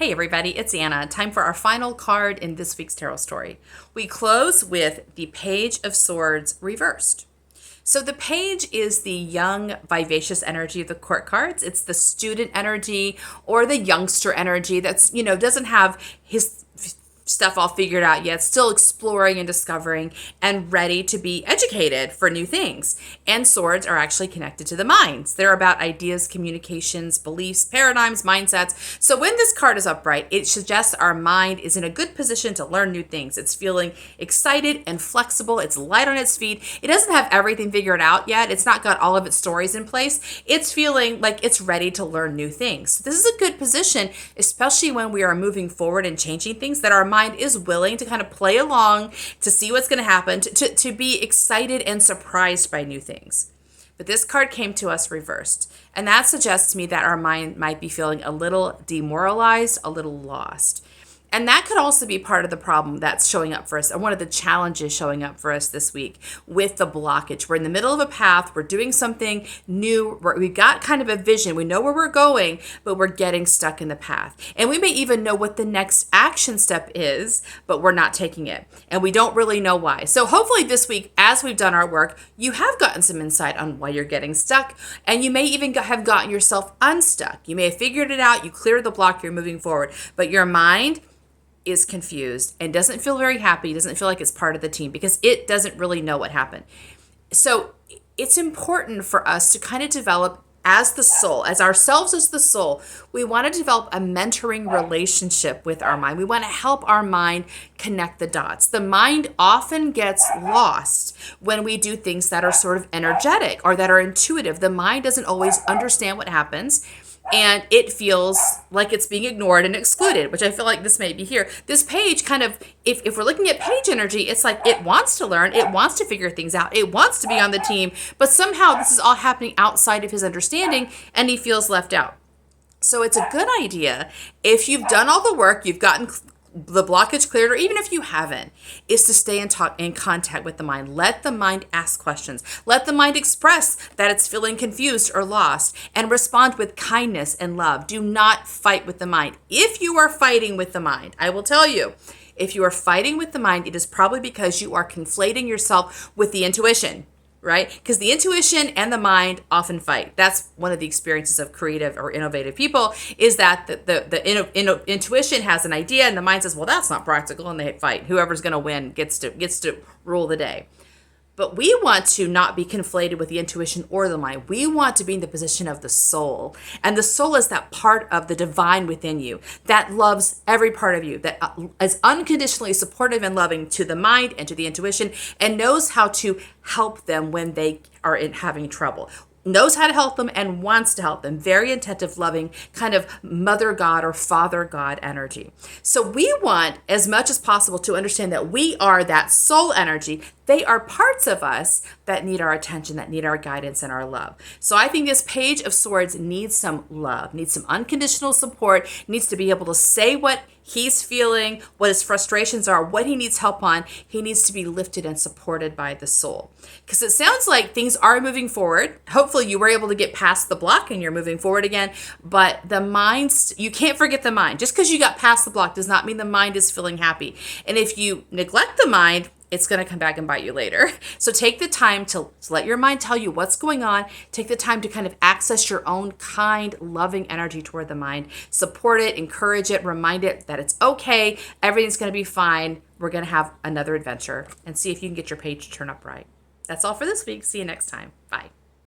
Hey everybody, it's Anna. Time for our final card in this week's tarot story. We close with the Page of Swords reversed. So the page is the young, vivacious energy of the court cards. It's the student energy or the youngster energy that's, doesn't have his stuff all figured out yet, still exploring and discovering and ready to be educated for new things. And swords are actually connected to the minds. They're about ideas, communications, beliefs, paradigms, mindsets. So when this card is upright, it suggests our mind is in a good position to learn new things. It's feeling excited and flexible. It's light on its feet. It doesn't have everything figured out yet. It's not got all of its stories in place. It's feeling like it's ready to learn new things. This is a good position, especially when we are moving forward and changing things, that our mind is willing to kind of play along, to see what's going to happen, to be excited and surprised by new things. But this card came to us reversed, and that suggests to me that our mind might be feeling a little demoralized, a little lost. And that could also be part of the problem that's showing up for us, and one of the challenges showing up for us this week with the blockage. We're in the middle of a path, we're doing something new, we got kind of a vision, we know where we're going, but we're getting stuck in the path. And we may even know what the next action step is, but we're not taking it. And we don't really know why. So hopefully this week, as we've done our work, you have gotten some insight on why you're getting stuck, and you may even have gotten yourself unstuck. You may have figured it out, you cleared the block, you're moving forward, but your mind is confused and doesn't feel very happy, doesn't feel like it's part of the team because it doesn't really know what happened. So it's important for us to kind of develop as the soul, as ourselves as the soul, we want to develop a mentoring relationship with our mind. We want to help our mind connect the dots. The mind often gets lost when we do things that are sort of energetic or that are intuitive. The mind doesn't always understand what happens, and it feels like it's being ignored and excluded, which I feel like this may be here. This page kind of, if we're looking at page energy, it's like it wants to learn, it wants to figure things out, it wants to be on the team, but somehow this is all happening outside of his understanding and he feels left out. So it's a good idea, if you've done all the work, you've gotten the blockage cleared, or even if you haven't, is to stay in contact with the mind. Let the mind ask questions. Let the mind express that it's feeling confused or lost, and respond with kindness and love. Do not fight with the mind. If you are fighting with the mind, I will tell you, if you are fighting with the mind, it is probably because you are conflating yourself with the intuition. Right? Because the intuition and the mind often fight. That's one of the experiences of creative or innovative people, is that the intuition has an idea and the mind says, well, that's not practical, and they fight. Whoever's going to win gets to rule the day. But we want to not be conflated with the intuition or the mind. We want to be in the position of the soul. And the soul is that part of the divine within you that loves every part of you, that is unconditionally supportive and loving to the mind and to the intuition, and knows how to help them when they are having trouble. Knows how to help them and wants to help them. Very attentive, loving, kind of mother God or father God energy. So we want, as much as possible, to understand that we are that soul energy. They are parts of us that need our attention, that need our guidance and our love. So I think this Page of Swords needs some love, needs some unconditional support, needs to be able to say what he's feeling, what his frustrations are, what he needs help on. He needs to be lifted and supported by the soul. Because it sounds like things are moving forward. Hopefully you were able to get past the block and you're moving forward again. But the mind, you can't forget the mind. Just because you got past the block does not mean the mind is feeling happy. And if you neglect the mind, it's going to come back and bite you later. So take the time to let your mind tell you what's going on. Take the time to kind of access your own kind, loving energy toward the mind. Support it, encourage it, remind it that it's okay. Everything's going to be fine. We're going to have another adventure, and see if you can get your page to turn up right. That's all for this week. See you next time. Bye.